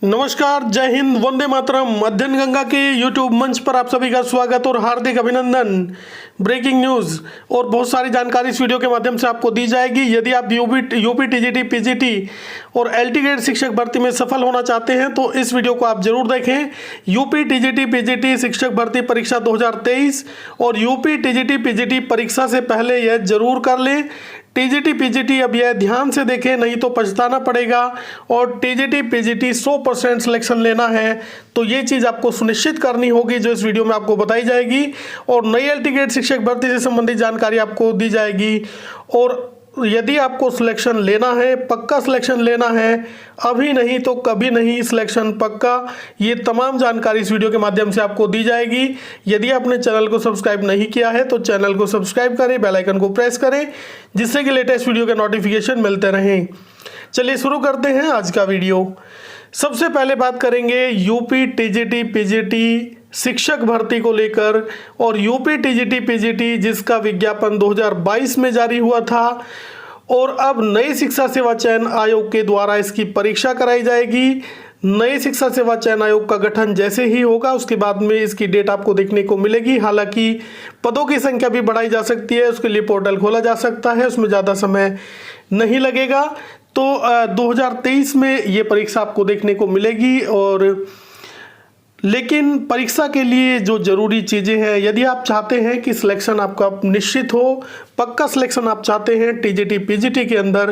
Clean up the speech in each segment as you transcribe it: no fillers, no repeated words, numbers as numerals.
नमस्कार, जय हिंद, वंदे मातरम। अध्ययन गंगा के यूट्यूब मंच पर आप सभी का स्वागत और हार्दिक अभिनंदन। ब्रेकिंग न्यूज़ और बहुत सारी जानकारी इस वीडियो के माध्यम से आपको दी जाएगी। यदि आप यूपी टीजीटी पीजीटी और एलटी ग्रेड शिक्षक भर्ती में सफल होना चाहते हैं तो इस वीडियो को आप जरूर देखें। यूपी टीजीटी पीजीटी शिक्षक भर्ती परीक्षा 2023 और यूपी टीजीटी पीजीटी परीक्षा से पहले यह जरूर कर लें। टीजीटी पीजीटी अब यह ध्यान से देखें, नहीं तो पछताना पड़ेगा। और टीजीटी पीजीटी 100% सिलेक्शन लेना है तो ये चीज़ आपको सुनिश्चित करनी होगी, जो इस वीडियो में आपको बताई जाएगी। और नई एलटी ग्रेड शिक्षक भर्ती से संबंधित जानकारी आपको दी जाएगी। और यदि आपको सिलेक्शन लेना है, पक्का सिलेक्शन लेना है, अभी नहीं तो कभी नहीं, सिलेक्शन पक्का, ये तमाम जानकारी इस वीडियो के माध्यम से आपको दी जाएगी। यदि आपने चैनल को सब्सक्राइब नहीं किया है तो चैनल को सब्सक्राइब करें, बेल आइकन को प्रेस करें, जिससे कि लेटेस्ट वीडियो के नोटिफिकेशन मिलते रहें। चलिए शुरू करते हैं आज का वीडियो। सबसे पहले बात करेंगे यूपी टीजीटी पीजीटी शिक्षक भर्ती को लेकर। और यूपी टीजीटी पीजीटी जिसका विज्ञापन 2022 में जारी हुआ था और अब नई शिक्षा सेवा चयन आयोग के द्वारा इसकी परीक्षा कराई जाएगी। नई शिक्षा सेवा चयन आयोग का गठन जैसे ही होगा उसके बाद में इसकी डेट आपको देखने को मिलेगी। हालांकि पदों की संख्या भी बढ़ाई जा सकती है, उसके लिए पोर्टल खोला जा सकता है, उसमें ज़्यादा समय नहीं लगेगा। तो 2023 में ये परीक्षा आपको देखने को मिलेगी। और लेकिन परीक्षा के लिए जो ज़रूरी चीज़ें हैं, यदि आप चाहते हैं कि सिलेक्शन आपका निश्चित हो, पक्का सिलेक्शन आप चाहते हैं टीजीटी पीजीटी के अंदर,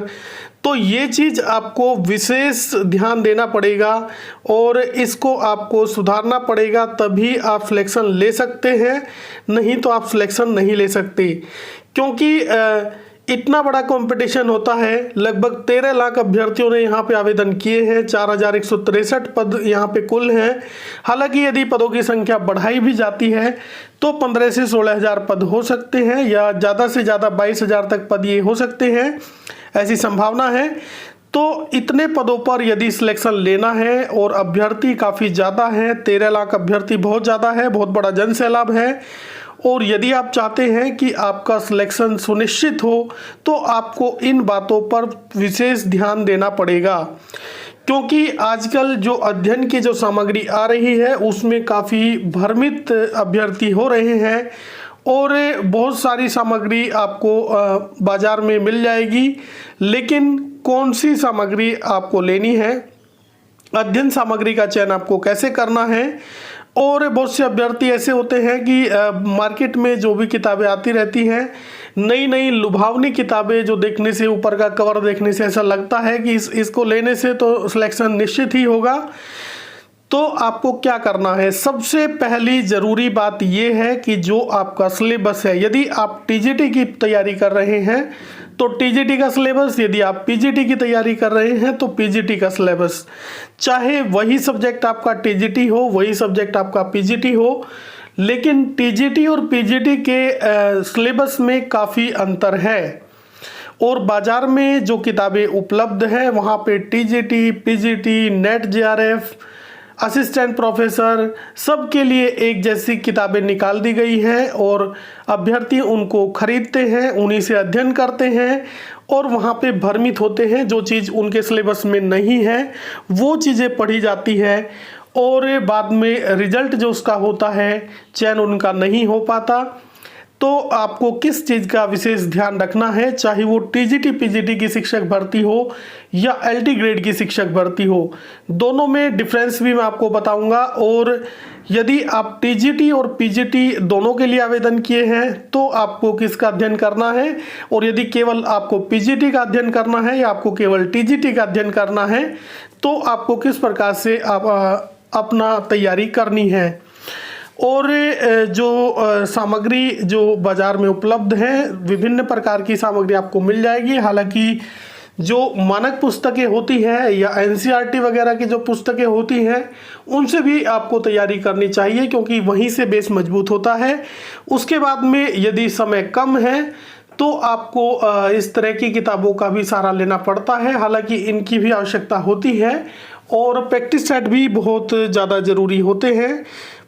तो ये चीज़ आपको विशेष ध्यान देना पड़ेगा और इसको आपको सुधारना पड़ेगा, तभी आप सिलेक्शन ले सकते हैं, नहीं तो आप सिलेक्शन नहीं ले सकते। क्योंकि इतना बड़ा कंपटीशन होता है, लगभग 13 लाख अभ्यर्थियों ने यहाँ पे आवेदन किए हैं, 4163 पद यहाँ पे कुल हैं। हालांकि यदि पदों की संख्या बढ़ाई भी जाती है तो 15 से 16 हज़ार पद हो सकते हैं, या ज़्यादा से ज़्यादा 22 हज़ार तक पद ये हो सकते हैं, ऐसी संभावना है। तो इतने पदों पर यदि सिलेक्शन लेना है और अभ्यर्थी काफ़ी ज़्यादा हैं, 13 लाख अभ्यर्थी बहुत ज़्यादा है, बहुत बड़ा जन सैलाब है। और यदि आप चाहते हैं कि आपका सिलेक्शन सुनिश्चित हो तो आपको इन बातों पर विशेष ध्यान देना पड़ेगा। क्योंकि आजकल जो अध्ययन की जो सामग्री आ रही है उसमें काफ़ी भ्रमित अभ्यर्थी हो रहे हैं और बहुत सारी सामग्री आपको बाज़ार में मिल जाएगी। लेकिन कौन सी सामग्री आपको लेनी है, अध्ययन सामग्री का चयन आपको कैसे करना है। और बहुत से अभ्यर्थी ऐसे होते हैं कि मार्केट में जो भी किताबें आती रहती हैं, नई नई लुभावनी किताबें जो देखने से, ऊपर का कवर देखने से ऐसा लगता है कि इसको लेने से तो सिलेक्शन निश्चित ही होगा। तो आपको क्या करना है, सबसे पहली ज़रूरी बात यह है कि जो आपका सिलेबस है, यदि आप टीजीटी की तैयारी कर रहे हैं तो टीजीटी का सिलेबस, यदि आप पीजीटी की तैयारी कर रहे हैं तो पीजीटी का सिलेबस, चाहे वही सब्जेक्ट आपका टीजीटी हो, वही सब्जेक्ट आपका पीजीटी हो, लेकिन टीजीटी और पीजीटी के सिलेबस में काफ़ी अंतर है। और बाज़ार में जो किताबें उपलब्ध हैं वहाँ पे TGT, PGT, net JRF, assistant professor, सबके लिए एक जैसी किताबें निकाल दी गई हैं और अभ्यर्थी उनको खरीदते हैं, उन्हीं से अध्ययन करते हैं और वहाँ पे भ्रमित होते हैं। जो चीज़ उनके सिलेबस में नहीं है वो चीज़ें पढ़ी जाती है और बाद में रिजल्ट जो उसका होता है, चयन उनका नहीं हो पाता। तो आपको किस चीज़ का विशेष ध्यान रखना है, चाहे वो टीजीटी पीजीटी की शिक्षक भर्ती हो या एलटी ग्रेड की शिक्षक भर्ती हो, दोनों में डिफरेंस भी मैं आपको बताऊंगा। और यदि आप टीजीटी और पीजीटी दोनों के लिए आवेदन किए हैं तो आपको किसका अध्ययन करना है, और यदि केवल आपको पीजीटी का अध्ययन करना है या आपको केवल टीजीटी का अध्ययन करना है तो आपको किस प्रकार से अपना तैयारी करनी है। और जो सामग्री जो बाज़ार में उपलब्ध है, विभिन्न प्रकार की सामग्री आपको मिल जाएगी। हालांकि जो मानक पुस्तकें होती हैं या एनसीईआरटी वगैरह की जो पुस्तकें होती हैं उनसे भी आपको तैयारी करनी चाहिए, क्योंकि वहीं से बेस मजबूत होता है। उसके बाद में यदि समय कम है तो आपको इस तरह की किताबों का भी सहारा लेना पड़ता है। हालांकि इनकी भी आवश्यकता होती है और प्रैक्टिस सेट भी बहुत ज़्यादा ज़रूरी होते हैं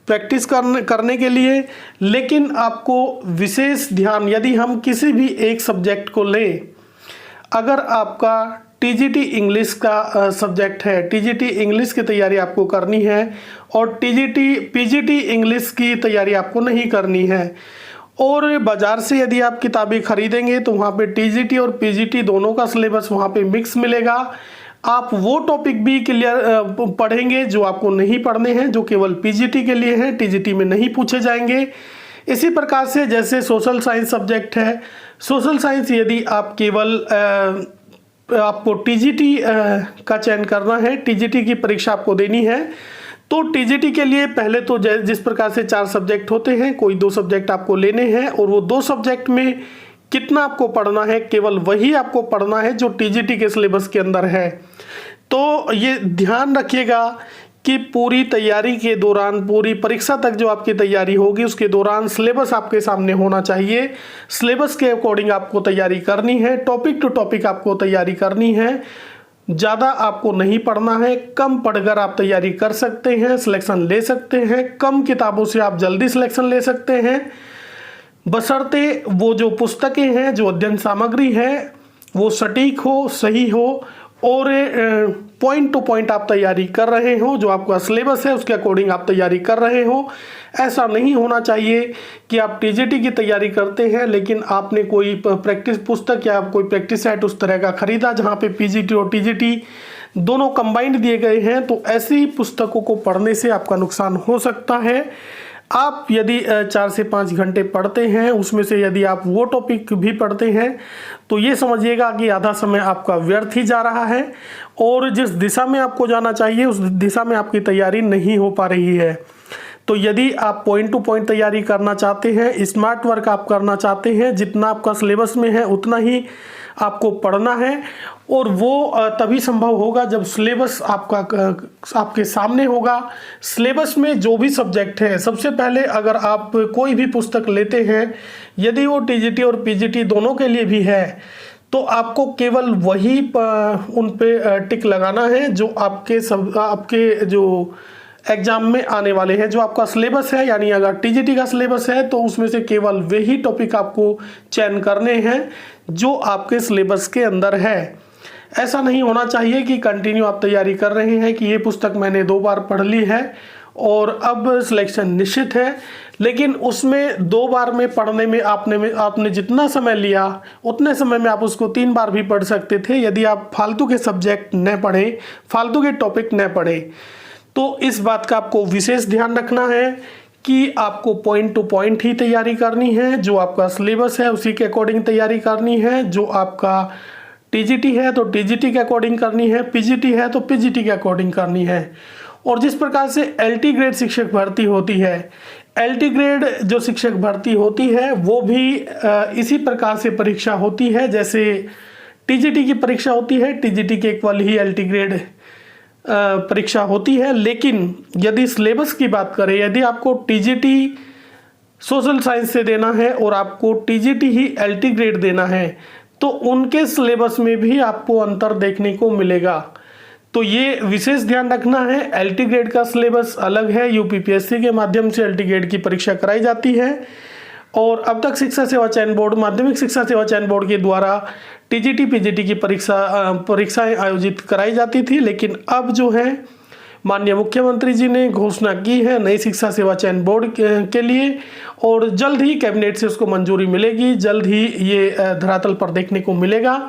प्रैक्टिस करने के लिए। लेकिन आपको विशेष ध्यान, यदि हम किसी भी एक सब्जेक्ट को लें, अगर आपका टीजीटी इंग्लिश का सब्जेक्ट है, टीजीटी इंग्लिश की तैयारी आपको करनी है और पीजीटी इंग्लिश की तैयारी आपको नहीं करनी है। और बाज़ार से यदि आप किताबें खरीदेंगे तो वहाँ पे टीजीटी और पीजीटी दोनों का सिलेबस वहाँ पे मिक्स मिलेगा। आप वो टॉपिक भी क्लियर पढ़ेंगे जो आपको नहीं पढ़ने हैं, जो केवल पीजीटी के लिए हैं, टीजीटी में नहीं पूछे जाएंगे। इसी प्रकार से जैसे सोशल साइंस सब्जेक्ट है, सोशल साइंस यदि आप केवल आपको टीजीटी का चयन करना है, टीजीटी की परीक्षा आपको देनी है, तो टीजीटी के लिए पहले तो जिस प्रकार से 4 सब्जेक्ट होते हैं, कोई 2 सब्जेक्ट आपको लेने हैं और वो 2 सब्जेक्ट में कितना आपको पढ़ना है, केवल वही आपको पढ़ना है जो टीजीटी के सिलेबस के अंदर है। तो ये ध्यान रखिएगा कि पूरी तैयारी के दौरान, पूरी परीक्षा तक जो आपकी तैयारी होगी उसके दौरान सिलेबस आपके सामने होना चाहिए। सिलेबस के अकॉर्डिंग आपको तैयारी करनी है, टॉपिक टू टॉपिक आपको तैयारी करनी है। ज़्यादा आपको नहीं पढ़ना है, कम पढ़कर आप तैयारी कर सकते हैं, सिलेक्शन ले सकते हैं। कम किताबों से आप जल्दी सिलेक्शन ले सकते हैं, बशर्ते वो जो पुस्तकें हैं, जो अध्ययन सामग्री है वो सटीक हो, सही हो और पॉइंट टू पॉइंट आप तैयारी कर रहे हो, जो आपका सिलेबस है उसके अकॉर्डिंग आप तैयारी कर रहे हो। ऐसा नहीं होना चाहिए कि आप टीजीटी की तैयारी करते हैं लेकिन आपने कोई प्रैक्टिस पुस्तक या कोई प्रैक्टिस सेट उस तरह का खरीदा जहां पे पीजीटी और टीजीटी दोनों कंबाइंड दिए गए हैं, तो ऐसी पुस्तकों को पढ़ने से आपका नुकसान हो सकता है। आप यदि 4 से 5 घंटे पढ़ते हैं, उसमें से यदि आप वो टॉपिक भी पढ़ते हैं तो ये समझिएगा कि आधा समय आपका व्यर्थ ही जा रहा है और जिस दिशा में आपको जाना चाहिए उस दिशा में आपकी तैयारी नहीं हो पा रही है। तो यदि आप पॉइंट टू पॉइंट तैयारी करना चाहते हैं, स्मार्ट वर्क आप करना चाहते हैं, जितना आपका सिलेबस में है उतना ही आपको पढ़ना है और वो तभी संभव होगा जब सिलेबस आपके सामने होगा। सिलेबस में जो भी सब्जेक्ट है, सबसे पहले अगर आप कोई भी पुस्तक लेते हैं, यदि वो टीजीटी और पीजीटी दोनों के लिए भी है, तो आपको केवल वही उन पे टिक लगाना है जो आपके जो एग्जाम में आने वाले हैं, जो आपका सिलेबस है। यानी अगर टीजीटी का सिलेबस है तो उसमें से केवल वही टॉपिक आपको चयन करने हैं जो आपके सिलेबस के अंदर है। ऐसा नहीं होना चाहिए कि कंटिन्यू आप तैयारी कर रहे हैं कि ये पुस्तक मैंने 2 बार पढ़ ली है और अब सिलेक्शन निश्चित है, लेकिन उसमें 2 बार में पढ़ने में आपने जितना समय लिया उतने समय में आप उसको 3 बार भी पढ़ सकते थे यदि आप फालतू के सब्जेक्ट न पढ़ें, फालतू के टॉपिक न पढ़ें। तो इस बात का आपको विशेष ध्यान रखना है कि आपको पॉइंट टू पॉइंट ही तैयारी करनी है, जो आपका सिलेबस है उसी के अकॉर्डिंग तैयारी करनी है। जो आपका टीजीटी है तो टीजीटी के अकॉर्डिंग करनी है, पीजीटी है तो पीजीटी के अकॉर्डिंग करनी है। और जिस प्रकार से एलटी ग्रेड शिक्षक भर्ती होती है, एलटी ग्रेड जो शिक्षक भर्ती होती है वो भी इसी प्रकार से परीक्षा होती है जैसे टीजीटी की परीक्षा होती है। टीजीटी के इक्वल ही एलटी ग्रेड परीक्षा होती है। लेकिन यदि सिलेबस की बात करें, यदि आपको टीजीटी सोशल साइंस से देना है और आपको टीजीटी ही एलटी ग्रेड देना है तो उनके सिलेबस में भी आपको अंतर देखने को मिलेगा। तो ये विशेष ध्यान रखना है। एलटी ग्रेड का सिलेबस अलग है, यूपीपीएससी के माध्यम से एलटी ग्रेड की परीक्षा कराई जाती है और अब तक शिक्षा सेवा चयन बोर्ड, माध्यमिक शिक्षा सेवा चयन बोर्ड के द्वारा टीजीटी पीजीटी की परीक्षाएं आयोजित कराई जाती थी। लेकिन अब जो है माननीय मुख्यमंत्री जी ने घोषणा की है नई शिक्षा सेवा चयन बोर्ड के लिए और जल्द ही कैबिनेट से उसको मंजूरी मिलेगी, जल्द ही ये धरातल पर देखने को मिलेगा।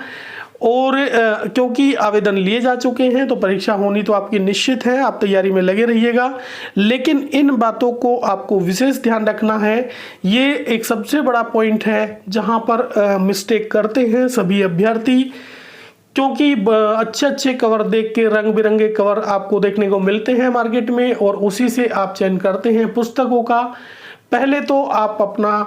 और क्योंकि आवेदन लिए जा चुके हैं तो परीक्षा होनी तो आपकी निश्चित है, आप तैयारी में लगे रहिएगा। लेकिन इन बातों को आपको विशेष ध्यान रखना है। ये एक सबसे बड़ा पॉइंट है जहां पर मिस्टेक करते हैं सभी अभ्यर्थी, क्योंकि अच्छे अच्छे कवर देख के, रंग बिरंगे कवर आपको देखने को मिलते हैं मार्केट में और उसी से आप चयन करते हैं पुस्तकों का। पहले तो आप अपना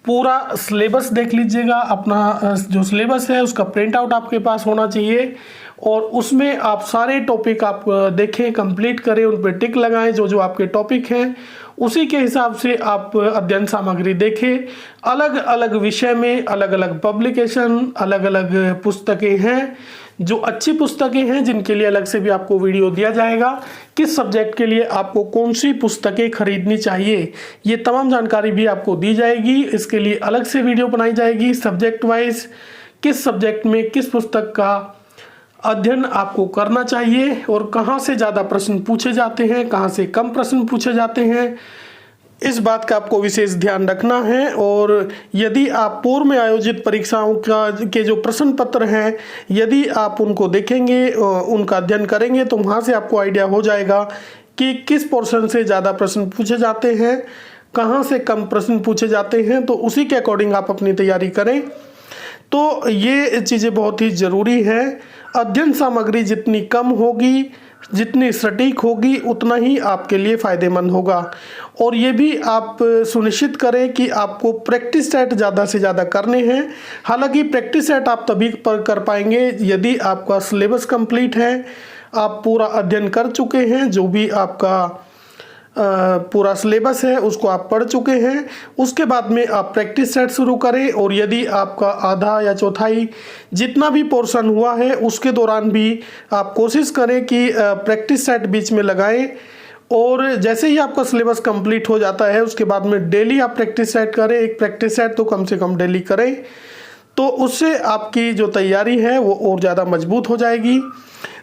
पूरा सिलेबस देख लीजिएगा। अपना जो सिलेबस है उसका प्रिंट आउट आपके पास होना चाहिए और उसमें आप सारे टॉपिक आप देखें, कंप्लीट करें, उन पर टिक लगाएं जो जो आपके टॉपिक हैं। उसी के हिसाब से आप अध्ययन सामग्री देखें। अलग अलग विषय में अलग अलग पब्लिकेशन, अलग अलग पुस्तकें हैं। जो अच्छी पुस्तकें हैं जिनके लिए अलग से भी आपको वीडियो दिया जाएगा, किस सब्जेक्ट के लिए आपको कौन सी पुस्तकें खरीदनी चाहिए, ये तमाम जानकारी भी आपको दी जाएगी। इसके लिए अलग से वीडियो बनाई जाएगी सब्जेक्ट वाइज, किस सब्जेक्ट में किस पुस्तक का अध्ययन आपको करना चाहिए और कहाँ से ज़्यादा प्रश्न पूछे जाते हैं, कहाँ से कम प्रश्न पूछे जाते हैं, इस बात का आपको विशेष ध्यान रखना है। और यदि आप पूर्व में आयोजित परीक्षाओं के जो प्रश्न पत्र हैं, यदि आप उनको देखेंगे, उनका अध्ययन करेंगे, तो वहाँ से आपको आइडिया हो जाएगा कि किस पोर्शन से ज़्यादा प्रश्न पूछे जाते हैं, कहाँ से कम प्रश्न पूछे जाते हैं, तो उसी के अकॉर्डिंग आप अपनी तैयारी करें। तो ये चीज़ें बहुत ही ज़रूरी है। अध्ययन सामग्री जितनी कम होगी, जितनी सटीक होगी, उतना ही आपके लिए फ़ायदेमंद होगा। और ये भी आप सुनिश्चित करें कि आपको प्रैक्टिस सेट ज़्यादा से ज़्यादा करने हैं। हालांकि प्रैक्टिस सेट आप तभी पर कर पाएंगे यदि आपका सिलेबस कंप्लीट है, आप पूरा अध्ययन कर चुके हैं, जो भी आपका पूरा सिलेबस है उसको आप पढ़ चुके हैं। उसके बाद में आप प्रैक्टिस सेट शुरू करें। और यदि आपका आधा या चौथाई जितना भी पोर्शन हुआ है, उसके दौरान भी आप कोशिश करें कि प्रैक्टिस सेट बीच में लगाएं। और जैसे ही आपका सिलेबस कंप्लीट हो जाता है, उसके बाद में डेली आप प्रैक्टिस सेट करें। एक प्रैक्टिस सेट तो कम से कम डेली करें, तो उससे आपकी जो तैयारी है वो और ज़्यादा मजबूत हो जाएगी।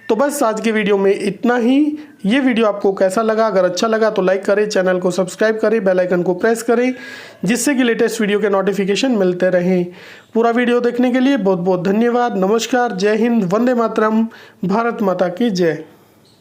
तो बस आज की वीडियो में इतना ही। ये वीडियो आपको कैसा लगा? अगर अच्छा लगा तो लाइक करें, चैनल को सब्सक्राइब करें, बेल आइकन को प्रेस करें, जिससे कि लेटेस्ट वीडियो के नोटिफिकेशन मिलते रहें। पूरा वीडियो देखने के लिए बहुत बहुत धन्यवाद। नमस्कार, जय हिंद, वंदे मातरम, भारत माता की जय।